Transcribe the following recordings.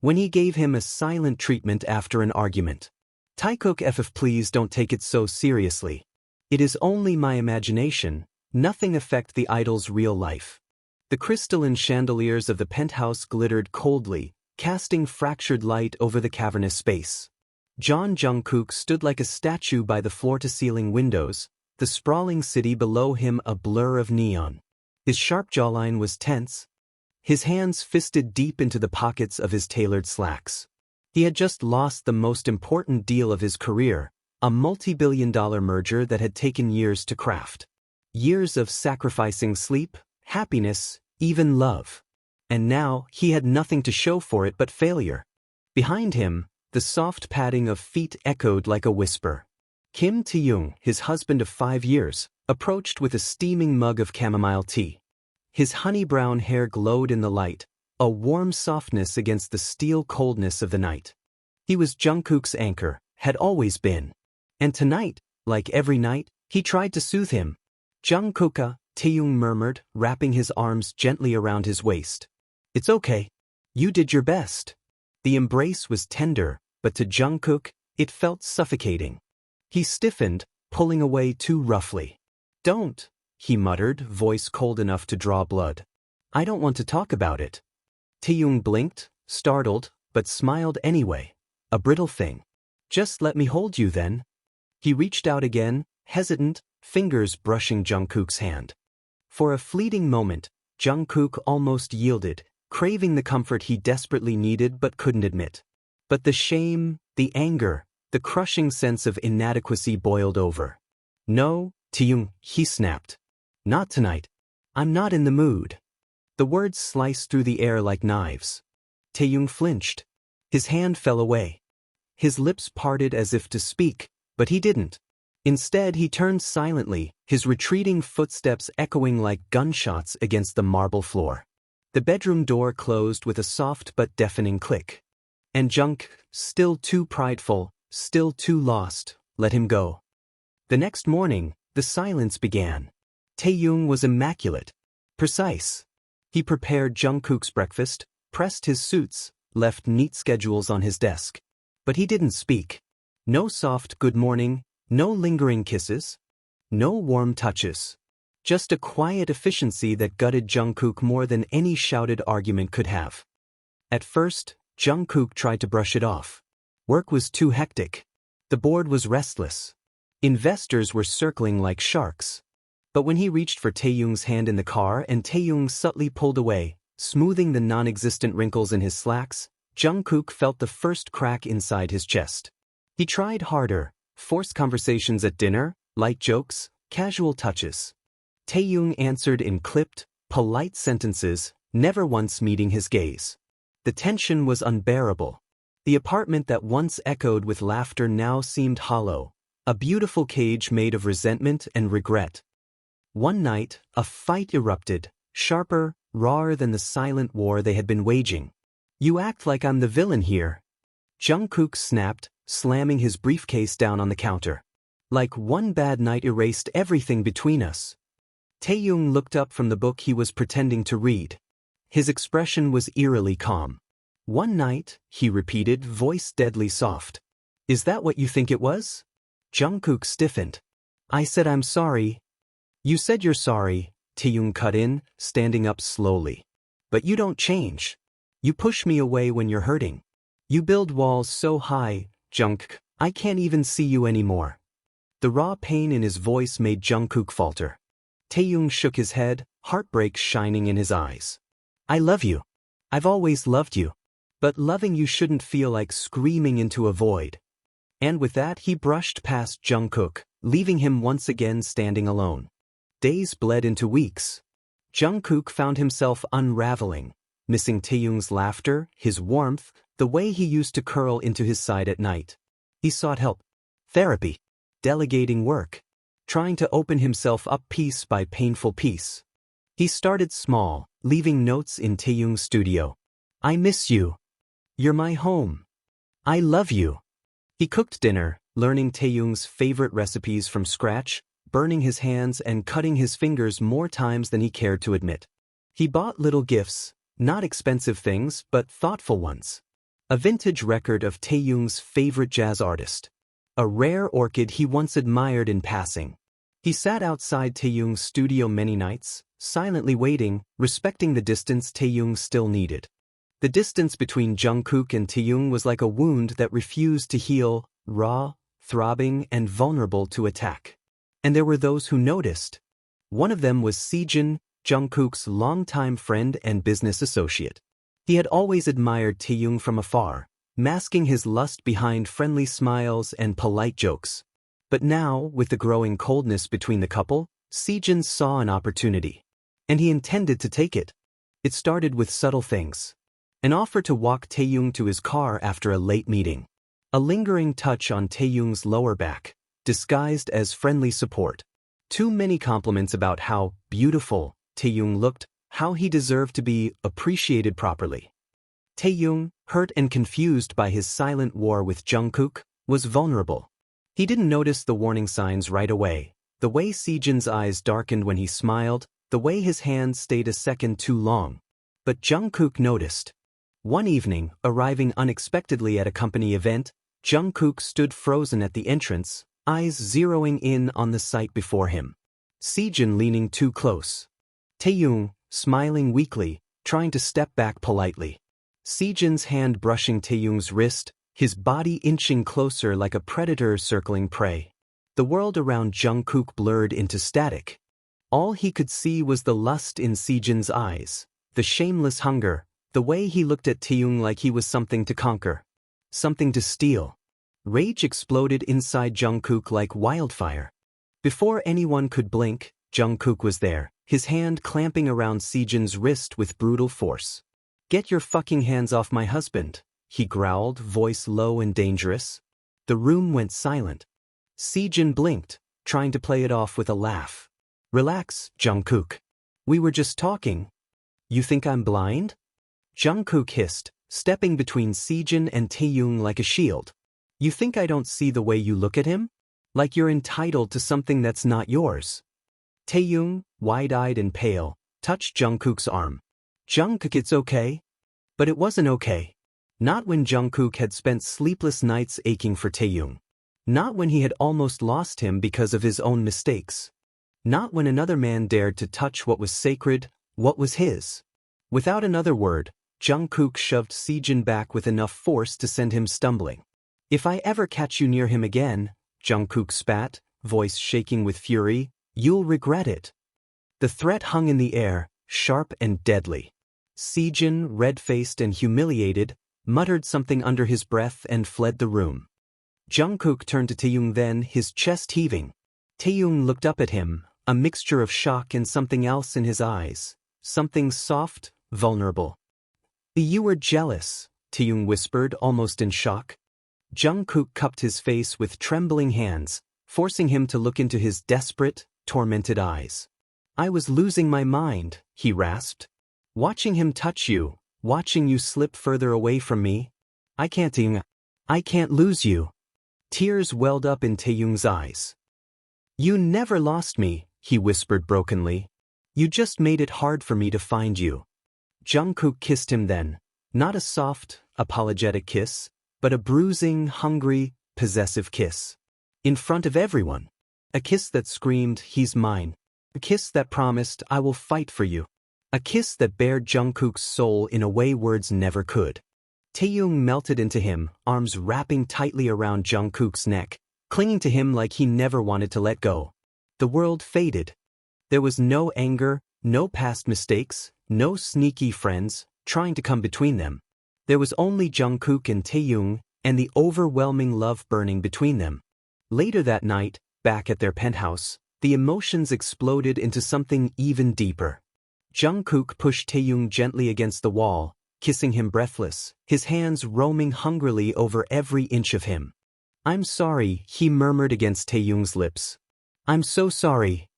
when he gave him a silent treatment after an argument. Taekook ff, please don't take it so seriously. It is only my imagination, nothing affect the idol's real life. The crystalline chandeliers of the penthouse glittered coldly, casting fractured light over the cavernous space. Jungkook stood like a statue by the floor-to-ceiling windows, the sprawling city below him a blur of neon. His sharp jawline was tense, his hands fisted deep into the pockets of his tailored slacks. He had just lost the most important deal of his career, a multi-billion-dollar merger that had taken years to craft. Years of sacrificing sleep, happiness, even love. And now, he had nothing to show for it but failure. Behind him, the soft padding of feet echoed like a whisper. Kim Taehyung, his husband of 5 years, approached with a steaming mug of chamomile tea. His honey-brown hair glowed in the light, a warm softness against the steel coldness of the night. He was Jungkook's anchor, had always been. And tonight, like every night, he tried to soothe him. "Jungkook," Taehyung murmured, wrapping his arms gently around his waist. "It's okay. You did your best." The embrace was tender, but to Jungkook, it felt suffocating. He stiffened, pulling away too roughly. "Don't," he muttered, voice cold enough to draw blood. "I don't want to talk about it." Taehyung blinked, startled, but smiled anyway. "A brittle thing. Just let me hold you then." He reached out again, hesitant, fingers brushing Jungkook's hand. For a fleeting moment, Jungkook almost yielded, craving the comfort he desperately needed but couldn't admit. But the shame, the anger, the crushing sense of inadequacy boiled over. "No, Taehyung," he snapped. "Not tonight. I'm not in the mood." The words sliced through the air like knives. Taehyung flinched. His hand fell away. His lips parted as if to speak, but he didn't. Instead, he turned silently, his retreating footsteps echoing like gunshots against the marble floor. The bedroom door closed with a soft but deafening click. And Junk, still too prideful, still too lost, let him go. The next morning, the silence began. Taehyung was immaculate. Precise. He prepared Jungkook's breakfast, pressed his suits, left neat schedules on his desk. But he didn't speak. No soft good morning, no lingering kisses, no warm touches. Just a quiet efficiency that gutted Jungkook more than any shouted argument could have. At first, Jungkook tried to brush it off. Work was too hectic. The board was restless. Investors were circling like sharks. But when he reached for Taehyung's hand in the car and Taehyung subtly pulled away, smoothing the non-existent wrinkles in his slacks, Jungkook felt the first crack inside his chest. He tried harder, forced conversations at dinner, light jokes, casual touches. Taehyung answered in clipped, polite sentences, never once meeting his gaze. The tension was unbearable. The apartment that once echoed with laughter now seemed hollow, a beautiful cage made of resentment and regret. One night, a fight erupted, sharper, rawer than the silent war they had been waging. "You act like I'm the villain here," Jungkook snapped, slamming his briefcase down on the counter. "Like one bad night erased everything between us." Taehyung looked up from the book he was pretending to read. His expression was eerily calm. "One night," he repeated, voice deadly soft. "Is that what you think it was?" Jungkook stiffened. "I said I'm sorry." "You said you're sorry," Taehyung cut in, standing up slowly. "But you don't change. You push me away when you're hurting. You build walls so high, Junk, I can't even see you anymore." The raw pain in his voice made Jungkook falter. Taehyung shook his head, heartbreak shining in his eyes. "I love you. I've always loved you. But loving you shouldn't feel like screaming into a void." And with that he brushed past Jungkook, leaving him once again standing alone. Days bled into weeks. Jungkook found himself unraveling, missing Taehyung's laughter, his warmth, the way he used to curl into his side at night. He sought help. Therapy. Delegating work. Trying to open himself up piece by painful piece. He started small, leaving notes in Taehyung's studio. "I miss you. You're my home. I love you." He cooked dinner, learning Taehyung's favorite recipes from scratch, burning his hands and cutting his fingers more times than he cared to admit. He bought little gifts, not expensive things but thoughtful ones. a vintage record of Taehyung's favorite jazz artist. A rare orchid he once admired in passing. He sat outside Taehyung's studio many nights, silently waiting, respecting the distance Taehyung still needed. The distance between Jungkook and Taehyung was like a wound that refused to heal, raw, throbbing, and vulnerable to attack. And there were those who noticed. One of them was Sejin, Jungkook's longtime friend and business associate. He had always admired Taehyung from afar, masking his lust behind friendly smiles and polite jokes. But now, with the growing coldness between the couple, Sejin saw an opportunity. And he intended to take it. It started with subtle things. An offer to walk Taehyung to his car after a late meeting. A lingering touch on Taehyung's lower back, disguised as friendly support. Too many compliments about how beautiful Taehyung looked, how he deserved to be appreciated properly. Taehyung, hurt and confused by his silent war with Jungkook, was vulnerable. He didn't notice the warning signs right away, the way Sejin's eyes darkened when he smiled, the way his hands stayed a second too long. But Jungkook noticed. One evening, arriving unexpectedly at a company event, Jungkook stood frozen at the entrance, eyes zeroing in on the sight before him. Sejin leaning too close. Taehyung, smiling weakly, trying to step back politely. Sejin's hand brushing Taehyung's wrist, his body inching closer like a predator circling prey. The world around Jungkook blurred into static. All he could see was the lust in Sejin's eyes, the shameless hunger, the way he looked at Taehyung like he was something to conquer, something to steal. Rage exploded inside Jungkook like wildfire. Before anyone could blink, Jungkook was there, his hand clamping around Sejin's wrist with brutal force. "Get your fucking hands off my husband," he growled, voice low and dangerous. The room went silent. Sejin blinked, trying to play it off with a laugh. "Relax, Jungkook. We were just talking. You think I'm blind?" Jungkook hissed, stepping between Sejin and Taehyung like a shield. "You think I don't see the way you look at him? Like you're entitled to something that's not yours." Taehyung, wide-eyed and pale, touched Jungkook's arm. "Jungkook, it's okay." But it wasn't okay. Not when Jungkook had spent sleepless nights aching for Taehyung. Not when he had almost lost him because of his own mistakes. Not when another man dared to touch what was sacred, what was his. Without another word, Jungkook shoved Sejin back with enough force to send him stumbling. "If I ever catch you near him again," Jungkook spat, voice shaking with fury, "you'll regret it." The threat hung in the air, sharp and deadly. Sejin, red-faced and humiliated, muttered something under his breath and fled the room. Jungkook turned to Taehyung then, his chest heaving. Taehyung looked up at him, a mixture of shock and something else in his eyes, something soft, vulnerable. "You were jealous," Taehyung whispered, almost in shock. Jungkook cupped his face with trembling hands, forcing him to look into his desperate, tormented eyes. "I was losing my mind," he rasped. "Watching him touch you, watching you slip further away from me. I can't lose you." Tears welled up in Taehyung's eyes. "You never lost me," he whispered brokenly. "You just made it hard for me to find you." Jungkook kissed him then, not a soft, apologetic kiss, but a bruising, hungry, possessive kiss. In front of everyone. A kiss that screamed, "He's mine." A kiss that promised, "I will fight for you." A kiss that bared Jungkook's soul in a way words never could. Taehyung melted into him, arms wrapping tightly around Jungkook's neck, clinging to him like he never wanted to let go. The world faded. There was no anger, no past mistakes, no sneaky friends trying to come between them. There was only Jungkook and Taehyung, and the overwhelming love burning between them. Later that night, back at their penthouse, the emotions exploded into something even deeper. Jungkook pushed Taehyung gently against the wall, kissing him breathless, his hands roaming hungrily over every inch of him. "I'm sorry," he murmured against Taehyung's lips. "I'm so sorry."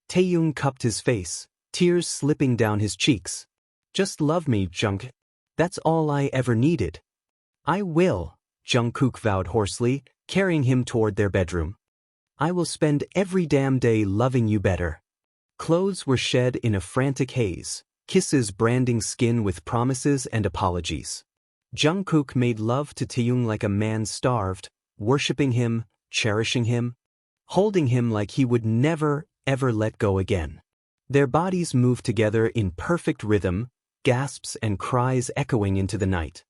Taehyung cupped his face, tears slipping down his cheeks. "Just love me, Junk. That's all I ever needed." "I will," Jungkook vowed hoarsely, carrying him toward their bedroom. "I will spend every damn day loving you better." Clothes were shed in a frantic haze, kisses branding skin with promises and apologies. Jungkook made love to Taehyung like a man starved, worshipping him, cherishing him, holding him like he would never, ever let go again. Their bodies moved together in perfect rhythm, gasps and cries echoing into the night.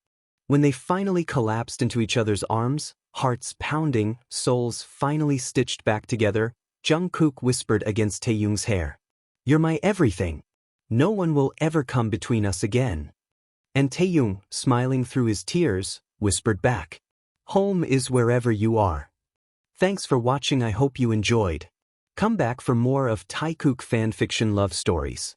When they finally collapsed into each other's arms, hearts pounding, souls finally stitched back together, Jungkook whispered against Taehyung's hair, "You're my everything. No one will ever come between us again." And Taehyung, smiling through his tears, whispered back, "Home is wherever you are." Thanks for watching. I hope you enjoyed. Come back for more of Taekook fanfiction love stories.